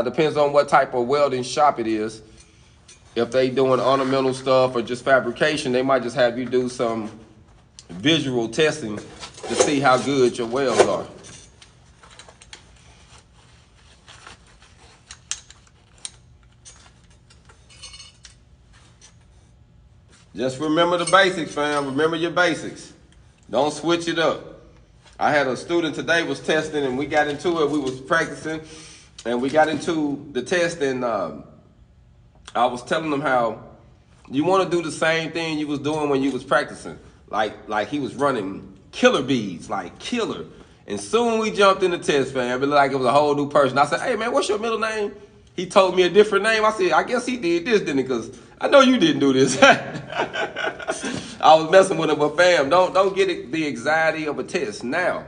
Depends on what type of welding shop it is. If they doing ornamental stuff or just fabrication, they might just have you do some visual testing to see how good your welds are. Just remember the basics, fam. Remember your basics. Don't switch it up. I had a student today was testing, and we got into it. We was practicing, and we got into the test, and I was telling them how you want to do the same thing you was doing when you was practicing. Like he was running killer beads, like killer. And soon we jumped in the test, fam. It looked like it was a whole new person. I said, hey, man, what's your middle name? He told me a different name. I said, I guess he did this, didn't he? Because I know you didn't do this. I was messing with him, but fam, don't get the anxiety of a test. Now,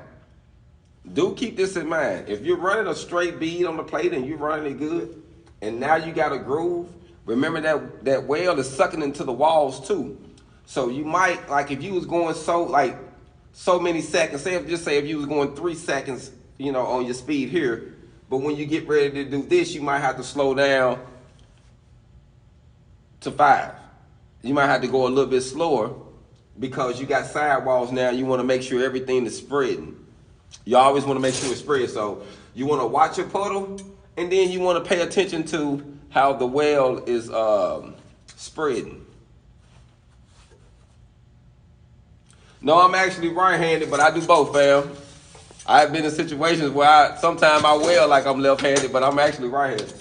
do keep this in mind. If you're running a straight bead on the plate and you're running it good, and now you got a groove, remember that weld is sucking into the walls too. So you might, like if you was going so many seconds, just say if you was going 3 seconds, on your speed here, but when you get ready to do this, you might have to slow down to 5. You might have to go a little bit slower because you got sidewalls now. You want to make sure everything is spreading. You always want to make sure it's spread. So you want to watch your puddle, and then you want to pay attention to how the weld is spreading. No, I'm actually right-handed, but I do both, fam. I've been in situations where sometimes I weld like I'm left-handed, but I'm actually right-handed.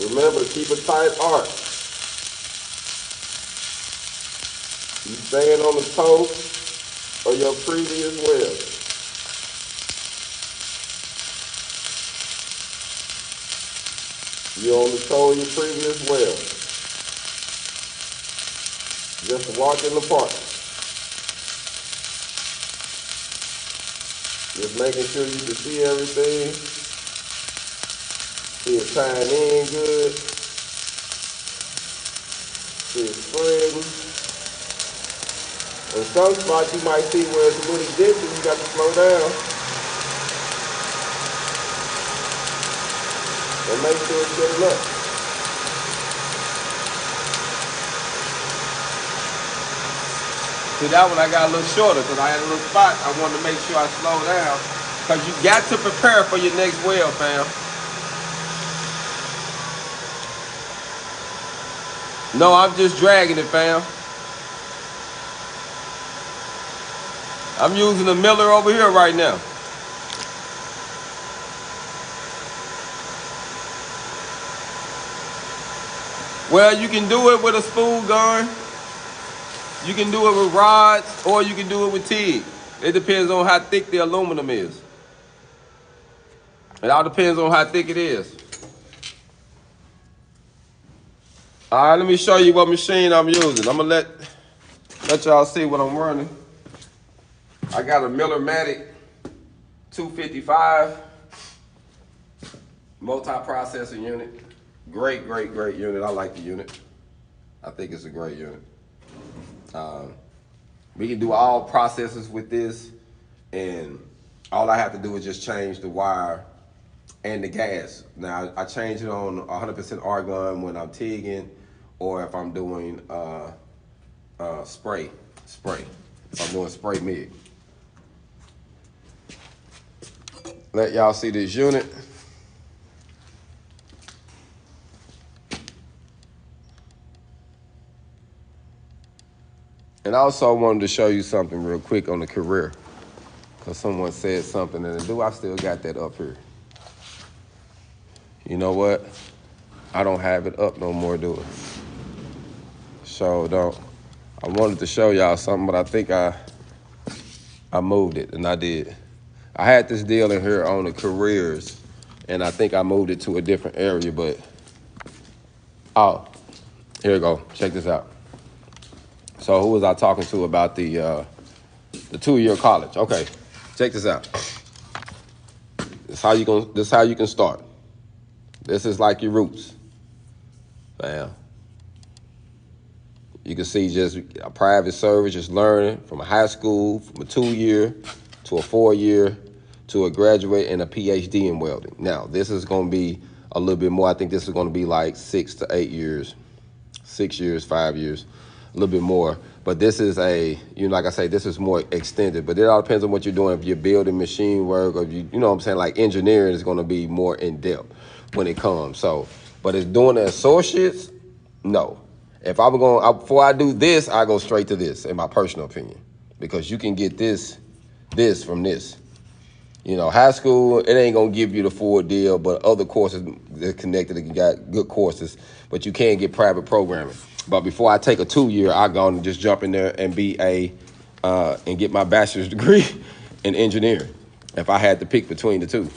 Remember to keep a tight arc. You staying on the toe of your previous weld. You're on the toe of your previous weld. Just walking the part. Just making sure you can see everything. See it tying in good. See it spreading. In some spots you might see where it's a little ditchy, you got to slow down. And make sure it's good enough. See, that one I got a little shorter because I had a little spot. I wanted to make sure I slow down. Because you got to prepare for your next weld, fam. No, I'm just dragging it, fam. I'm using the miller over here right now. Well, you can do it with a spool gun. You can do it with rods, or you can do it with TIG. It depends on how thick the aluminum is. It all depends on how thick it is. All right, let me show you what machine I'm using. I'm gonna let y'all see what I'm running. I got a Miller-Matic 255 multi-processor unit. Great unit. I like the unit. I think it's a great unit. We can do all processes with this, and all I have to do is just change the wire and the gas. Now, I change it on 100% argon when I'm TIGging, or if I'm doing spray. If I'm doing spray MIG. Let y'all see this unit. And I also wanted to show you something real quick on the career, because someone said something, and I still got that up here. You know what? I don't have it up no more, do it? So don't. I wanted to show y'all something, but I think I moved it, and I did. I had this deal in here on the careers, and I think I moved it to a different area, but oh, here we go. Check this out. So who was I talking to about the 2-year college? Okay, check this out. This is how you can start. This is like your roots. Bam. You can see just a private service, just learning from a high school, from a 2-year to a 4-year to a graduate and a PhD in welding. Now, this is going to be a little bit more. I think this is going to be like 6 to 8 years, 6 years, 5 years, a little bit more. But this is like I say, this is more extended. But it all depends on what you're doing. If you're building machine work, or if you know what I'm saying, like engineering is going to be more in depth when it comes. So, but it's doing the associates, no. If I'm going, before I do this, I go straight to this, in my personal opinion, because you can get this from this. You know, high school, it ain't gonna give you the full deal, but other courses that connected, you got good courses, but you can get private programming. But before I take a 2-year, I go and just jump in there and be and get my bachelor's degree in engineering, if I had to pick between the two.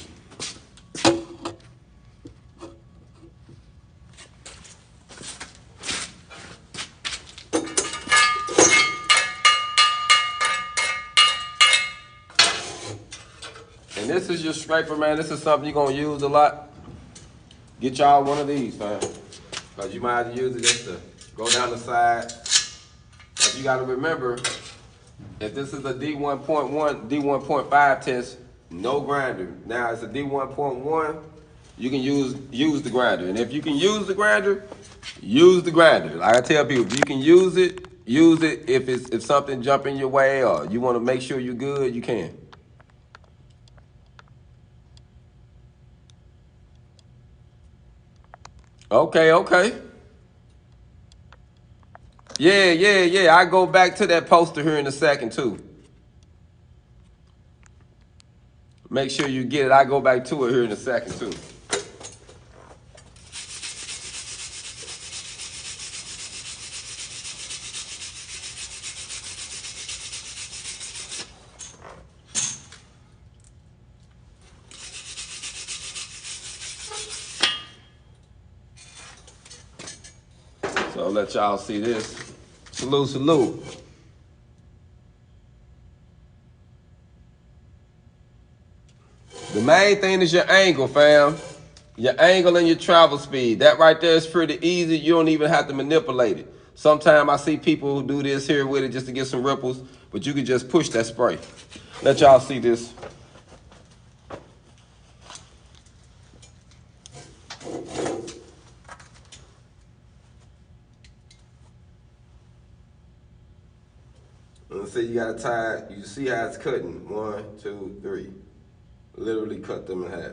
And this is your scraper, man. This is something you're going to use a lot. Get y'all one of these, man. Because you might have to use it just to go down the side. But you got to remember, if this is a D1.1, D1.5 test, no grinder. Now, it's a D1.1, you can use the grinder. And if you can use the grinder, use the grinder. Like I tell people, if you can use it, use it. If something jump in your way or you want to make sure you're good, you can. Okay. Yeah. I go back to that poster here in a second, too. Make sure you get it. I go back to it here in a second, too. So I'll let y'all see this. Salute. The main thing is your angle, fam. Your angle and your travel speed. That right there is pretty easy. You don't even have to manipulate it. Sometimes I see people who do this here with it just to get some ripples, but you can just push that spray. Let y'all see this. Let's say you got to tie, you see how it's cutting. 1, 2, 3. Literally cut them in half.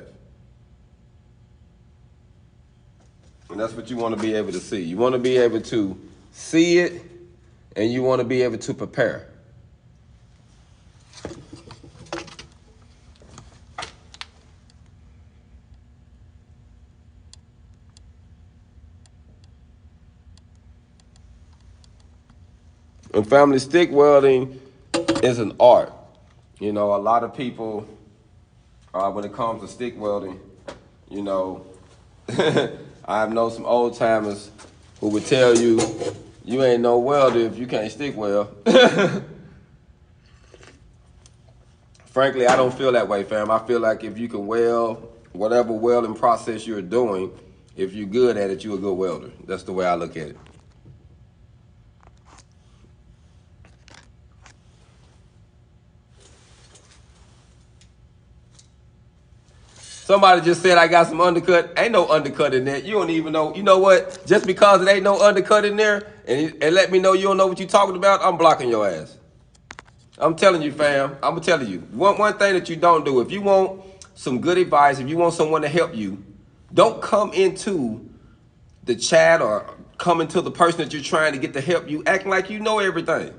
And that's what you want to be able to see. You want to be able to see it, and you want to be able to prepare. And family, stick welding is an art. You know, a lot of people, when it comes to stick welding, you know, I know some old timers who would tell you, you ain't no welder if you can't stick weld. Frankly, I don't feel that way, fam. I feel like if you can weld, whatever welding process you're doing, if you're good at it, you're a good welder. That's the way I look at it. Somebody just said I got some undercut. Ain't no undercut in there. You don't even know. You know what? Just because it ain't no undercut in there and let me know you don't know what you're talking about, I'm blocking your ass. I'm telling you, fam. I'm telling you. One thing that you don't do, if you want some good advice, if you want someone to help you, don't come into the chat or come into the person that you're trying to get to help you acting like you know everything.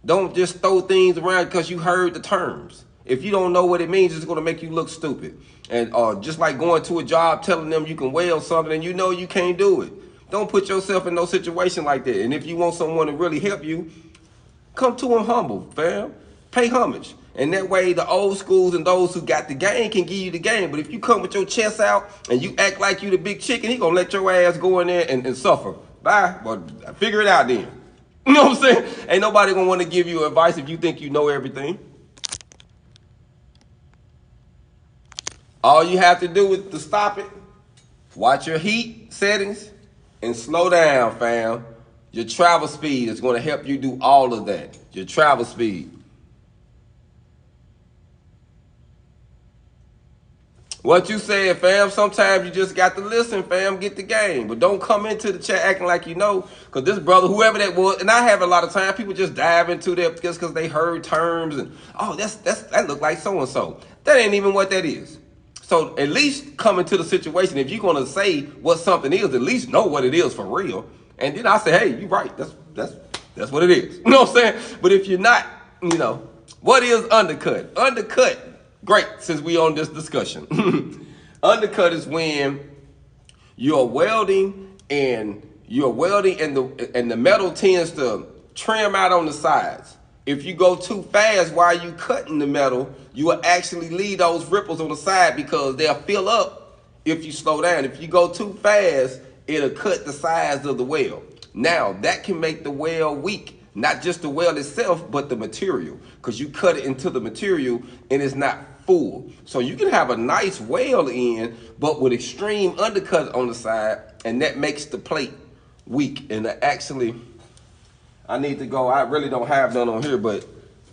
Don't just throw things around because you heard the terms. If you don't know what it means, it's going to make you look stupid. And just like going to a job telling them you can weld something and you know you can't do it. Don't put yourself in no situation like that. And if you want someone to really help you, come to them humble, fam. Pay homage. And that way the old schools and those who got the game can give you the game. But if you come with your chest out and you act like you the big chicken, he going to let your ass go in there and suffer. Bye. But figure it out then. You know what I'm saying? Ain't nobody going to want to give you advice if you think you know everything. All you have to do is to stop it Watch your heat settings and slow down, fam. Your travel speed is going to help you do all of that. Your travel speed. What you said, fam, sometimes you just got to listen, fam, get the game. But don't come into the chat acting like you know. Because this brother, whoever that was, and I have a lot of time, people just dive into that just because they heard terms and, oh, that look like so-and-so. That ain't even what that is. So at least come into the situation. If you're going to say what something is, at least know what it is for real. And then I say, hey, you're right. That's what it is. You know what I'm saying? But if you're not, you know, what is undercut? Undercut. Great, since we on this discussion. Undercut is when you're welding and the metal tends to trim out on the sides. If you go too fast while you cutting the metal, you will actually leave those ripples on the side because they'll fill up if you slow down. If you go too fast, it'll cut the sides of the weld. Now, that can make the weld weak. Not just the weld itself, but the material. Because you cut it into the material and it's not full. So you can have a nice weld in, but with extreme undercut on the side, and that makes the plate weak. And actually, I need to go. I really don't have none on here, but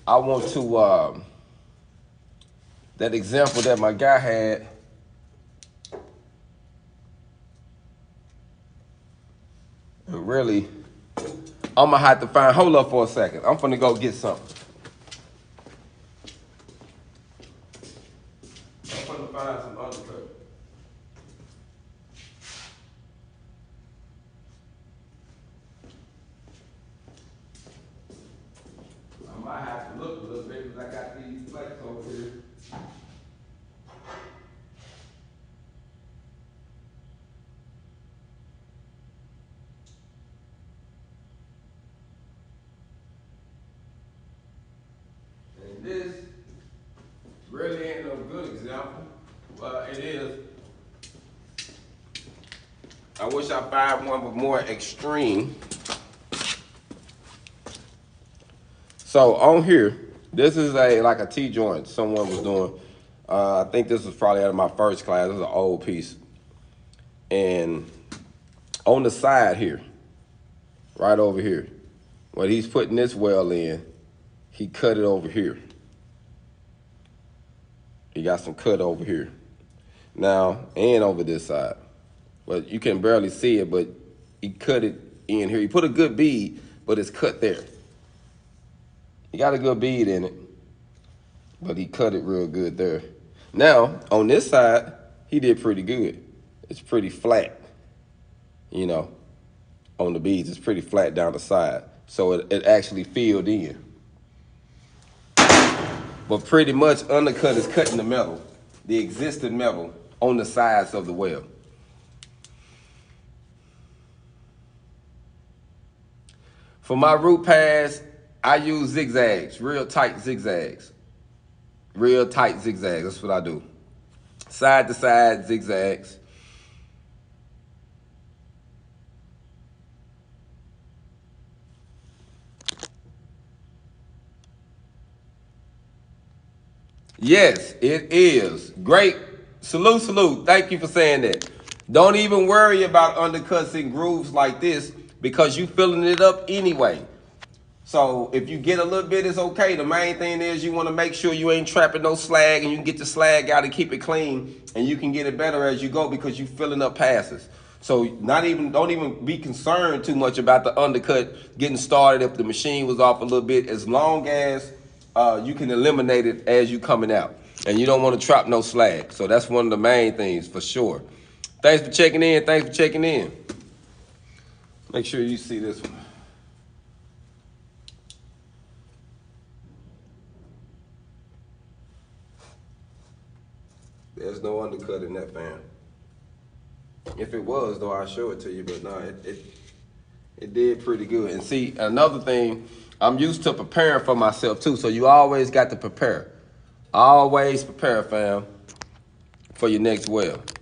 I want to, that example that my guy had, really, I'm gonna have to find, hold up for a second. I'm finna go get something. I'm finna find some undercut. I might have to look a little bit because I got these plates over here. And this really ain't no good example, but it is. I wish I find one with more extreme. So on here, this is like a T-joint someone was doing. I think this was probably out of my first class. This is an old piece. And on the side here, right over here, when he's putting this weld in, he cut it over here. He got some cut over here. Now, and over this side. But you can barely see it, but he cut it in here. He put a good bead, but it's cut there. He got a good bead in it, but he cut it real good there. Now, on this side, he did pretty good. It's pretty flat, you know, on the beads. It's pretty flat down the side. So it actually filled in. But pretty much undercut is cutting the metal, the existing metal, on the sides of the weld. For my root pads, I use zigzags, real tight zigzags. Real tight zigzags, that's what I do. Side to side zigzags. Yes, it is. Great. Salute, salute. Thank you for saying that. Don't even worry about undercuts and grooves like this because you filling it up anyway. So if you get a little bit, it's okay. The main thing is you want to make sure you ain't trapping no slag and you can get the slag out and keep it clean and you can get it better as you go because you filling up passes. So don't even be concerned too much about the undercut getting started if the machine was off a little bit, as long as you can eliminate it as you coming out. And you don't want to trap no slag. So that's one of the main things for sure. Thanks for checking in. Thanks for checking in. Make sure you see this one. There's no undercut in that, fam. If it was, though, I'll show it to you. But no, it did pretty good. And see, another thing, I'm used to preparing for myself, too. So you always got to prepare. Always prepare, fam, for your next weld.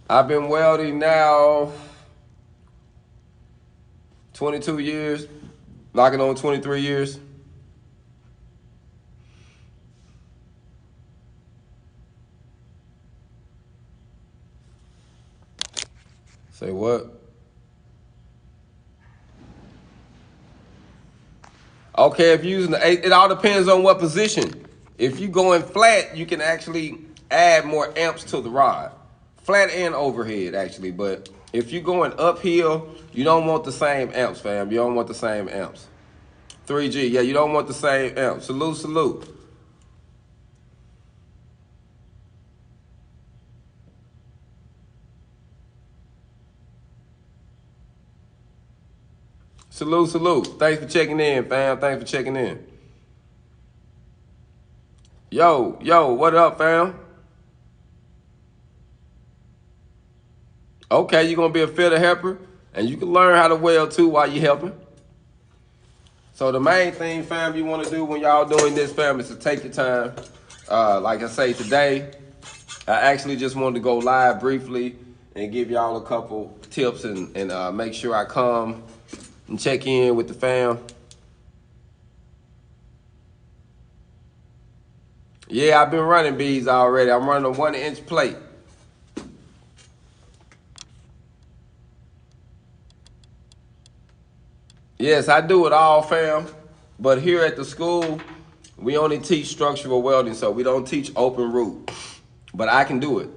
I've been welding now 22 years, knocking on 23 years. Say what? Okay, if you're using the 8, it all depends on what position. If you going flat, you can actually add more amps to the rod. Flat and overhead, actually. But if you're going uphill, you don't want the same amps, fam. You don't want the same amps. 3G, yeah, you don't want the same amps. Salute, salute. Salute, salute. Thanks for checking in, fam. Thanks for checking in. Yo, what up, fam? Okay, you're going to be a fitter helper, and you can learn how to weld, too, while you're helping. So the main thing, fam, you want to do when y'all doing this, fam, is to take your time. Like I say, today, I actually just wanted to go live briefly and give y'all a couple tips and make sure I come and check in with the fam. Yeah, I've been running beads already. I'm running a 1-inch plate. Yes, I do it all, fam. But here at the school, we only teach structural welding, so we don't teach open root. But I can do it.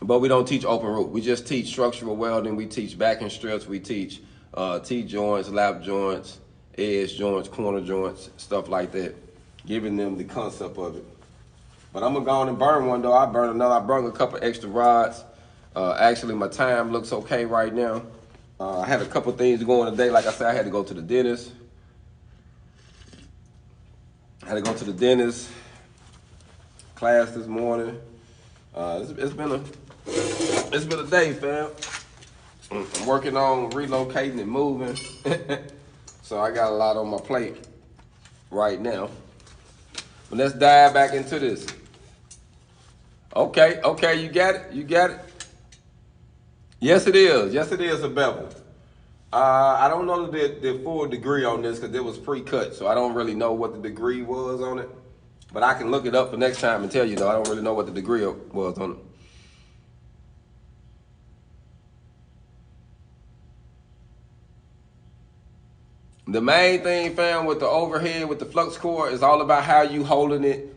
But we don't teach open root. We just teach structural welding. We teach backing strips. We teach T-joints, lap joints, edge joints, corner joints, stuff like that. Giving them the concept of it. But I'm going to go on and burn one, though. I burned another. I burned a couple extra rods. Actually, my time looks okay right now. I had a couple things going today. Like I said, I had to go to the dentist. Class this morning. It's been a day, fam. I'm working on relocating and moving. So I got a lot on my plate right now. But let's dive back into this. Okay, you got it. Yes, it is a bevel. I don't know the full degree on this because it was pre-cut, so I don't really know what the degree was on it. But I can look it up for next time and tell you, though. I don't really know what the degree was on it. The main thing, fam, with the overhead, with the flux core, is all about how you holding it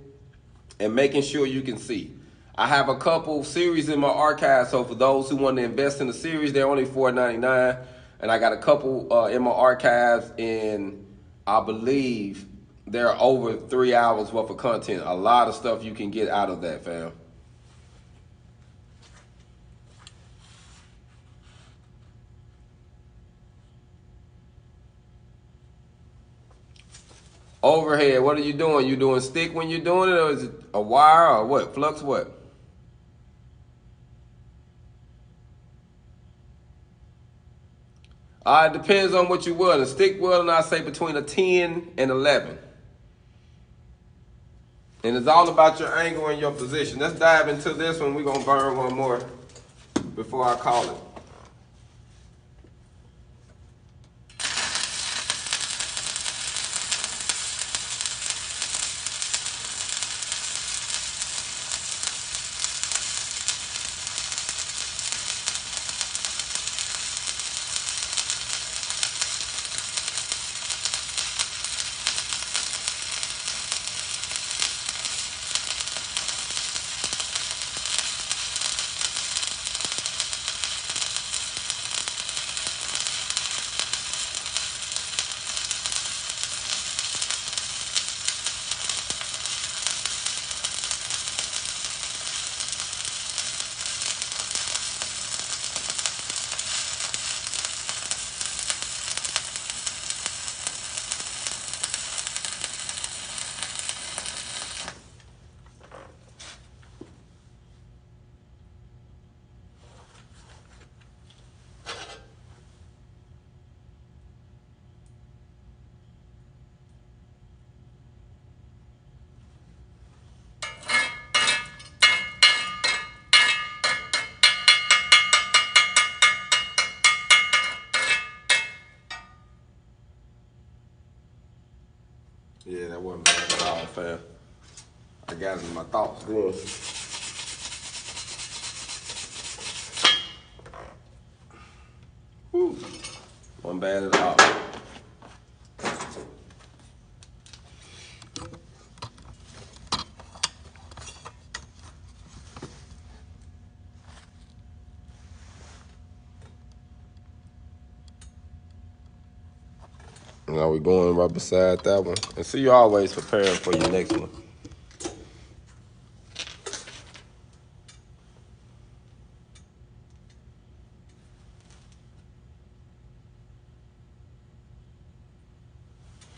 and making sure you can see. I have a couple series in my archive, so for those who want to invest in the series, they're only $4.99. And I got a couple in my archives, and I believe they're over 3 hours worth of content. A lot of stuff you can get out of that, fam. Overhead, what are you doing? You doing stick when you're doing it, or is it a wire, or what? Flux what? It depends on what you welding. Stick welding, I say between a 10 and 11. And it's all about your angle and your position. Let's dive into this one. We're going to burn one more before I call it. Yeah, that wasn't bad at all, fam. I got it in my thoughts then. Wasn't bad at all. Now we're going right beside that one. And so you're always preparing for your next one.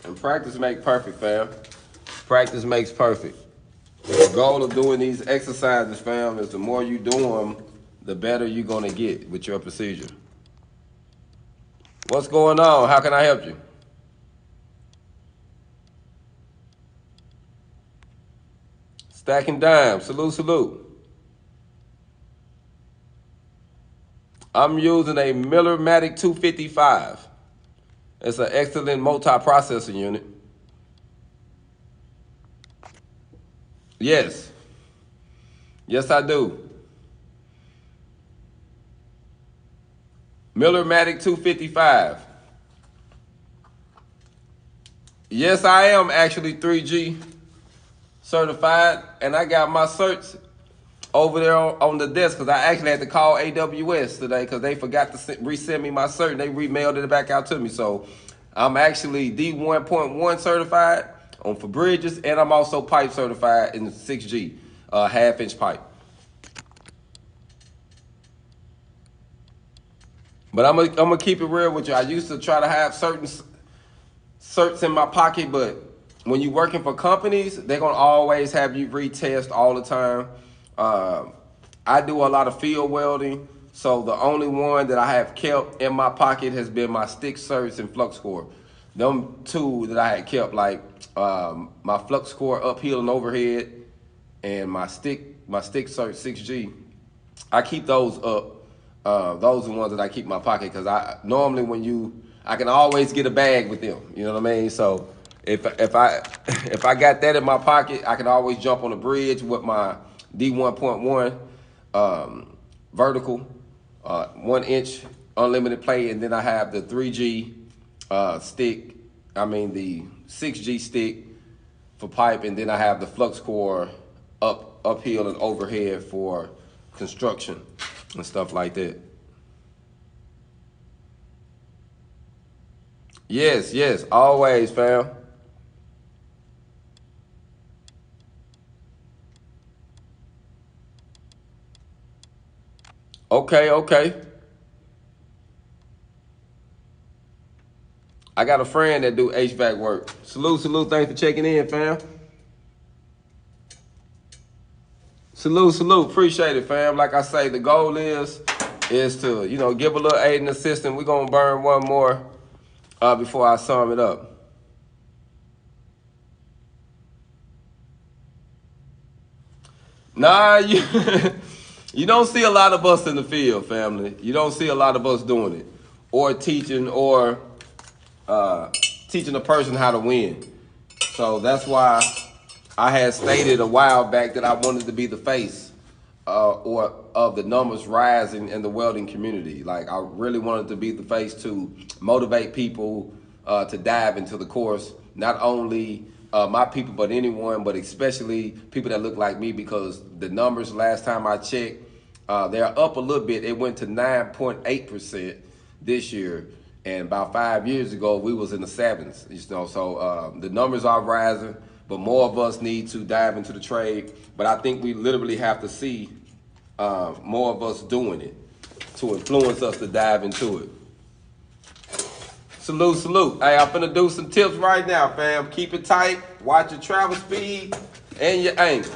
And practice makes perfect, fam. Practice makes perfect. The goal of doing these exercises, fam, is the more you do them, the better you're going to get with your procedure. What's going on? How can I help you? Stacking dimes. Salute, salute. I'm using a Miller-Matic 255. It's an excellent multi-processor unit. Yes. Yes, I do. Miller-Matic 255. Yes, I am actually 3G certified, and I got my certs over there on the desk because I actually had to call AWS today because they forgot to resend me my cert and they remailed it back out to me. So I'm actually D1.1 certified for bridges, and I'm also pipe certified in the 6G, half-inch pipe. But I'm gonna keep it real with you. I used to try to have certain certs in my pocket, but when you're working for companies, they're gonna always have you retest all the time. I do a lot of field welding, so the only one that I have kept in my pocket has been my stick certs and flux core. Them two that I had kept, like my flux core uphill and overhead, and my stick cert 6G. I keep those up. Those are the ones that I keep in my pocket because I normally I can always get a bag with them. You know what I mean? So if I got that in my pocket, I can always jump on the bridge with my D1.1 vertical, 1 inch unlimited plate, and then I have the 3G stick. I mean the 6G stick for pipe, and then I have the flux core uphill and overhead for construction and stuff like that. Yes, always, fam. Okay. I got a friend that do HVAC work. Salute, thanks for checking in, fam. Salute, appreciate it, fam. Like I say, the goal is to, give a little aid and assistance. We're gonna burn one more before I sum it up. Nah, you don't see a lot of us in the field, family. You don't see a lot of us doing it, or teaching, or teaching a person how to win. So that's why I had stated a while back that I wanted to be the face or of the numbers rising in the welding community. Like I really wanted to be the face to motivate people to dive into the course, not only my people, but anyone, but especially people that look like me, because the numbers last time I checked, they're up a little bit. It went to 9.8% this year. And about 5 years ago, we was in the 7s, so the numbers are rising, but more of us need to dive into the trade. But I think we literally have to see more of us doing it to influence us to dive into it. Salute. Hey, I'm finna do some tips right now, fam. Keep it tight, watch your travel speed and your angle.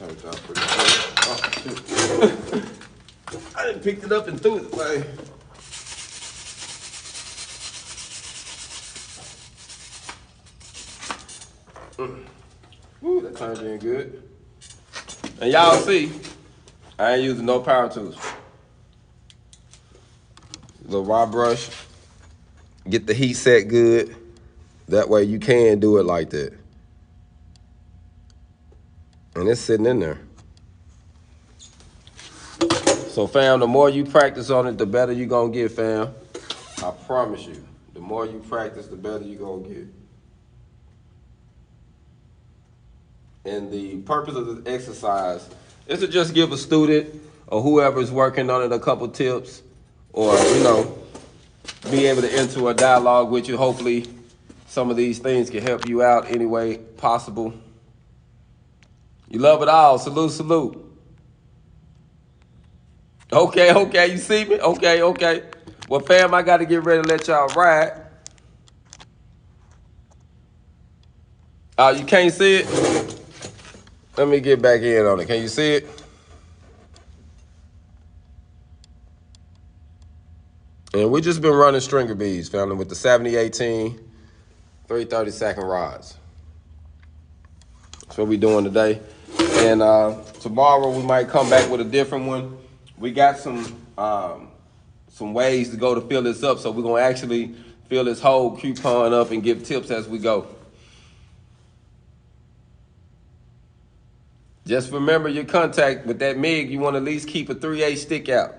Turned out pretty good. Oh, shoot. I didn't pick it up and threw it away. Woo, that turned in good. And y'all see, I ain't using no power tools. Little raw brush. Get the heat set good. That way you can do it like that. And it's sitting in there. So fam, the more you practice on it, the better you gonna get, fam. I promise you. The more you practice, the better you gonna get. And the purpose of this exercise is to just give a student or whoever is working on it a couple tips, or, you know, be able to enter a dialogue with you. Hopefully some of these things can help you out any way possible. You love it all. Salute, salute. Okay, you see me? Okay. Well, fam, I got to get ready to let y'all ride. You can't see it? Let me get back in on it. Can you see it? And we just been running stringer beads, family, with the 7018 330-second rods. That's what we doing today. And tomorrow we might come back with a different one. We got some ways to go to fill this up, so we're gonna actually fill this whole coupon up and give tips as we go. Just remember your contact with that MIG. You want to at least keep a 3/8 stick out.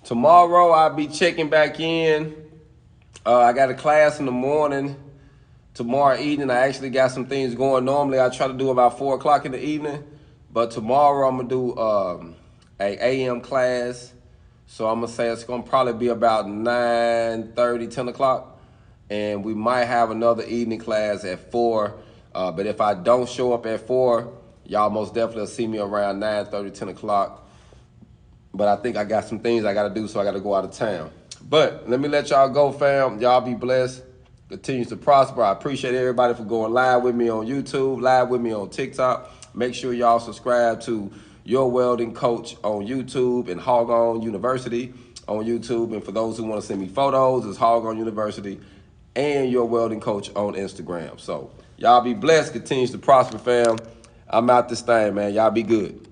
Tomorrow I'll be checking back in. I got a class in the morning. Tomorrow evening, I actually got some things going. Normally, I try to do about 4 o'clock in the evening, but tomorrow I'm gonna do a AM class. So I'm gonna say it's gonna probably be about 9:30, 10 o'clock, and we might have another evening class at 4. But if I don't show up at 4, y'all most definitely will see me around 9:30, 10 o'clock. But I think I got some things I gotta do, so I gotta go out of town. But let me let y'all go, fam. Y'all be blessed. Continues to prosper. I appreciate everybody for going live with me on YouTube, live with me on TikTok. Make sure y'all subscribe to Your Welding Coach on YouTube and Hog On University on YouTube. And for those who want to send me photos, it's Hog On University and Your Welding Coach on Instagram. So y'all be blessed. Continues to prosper, fam. I'm out this thing, man. Y'all be good.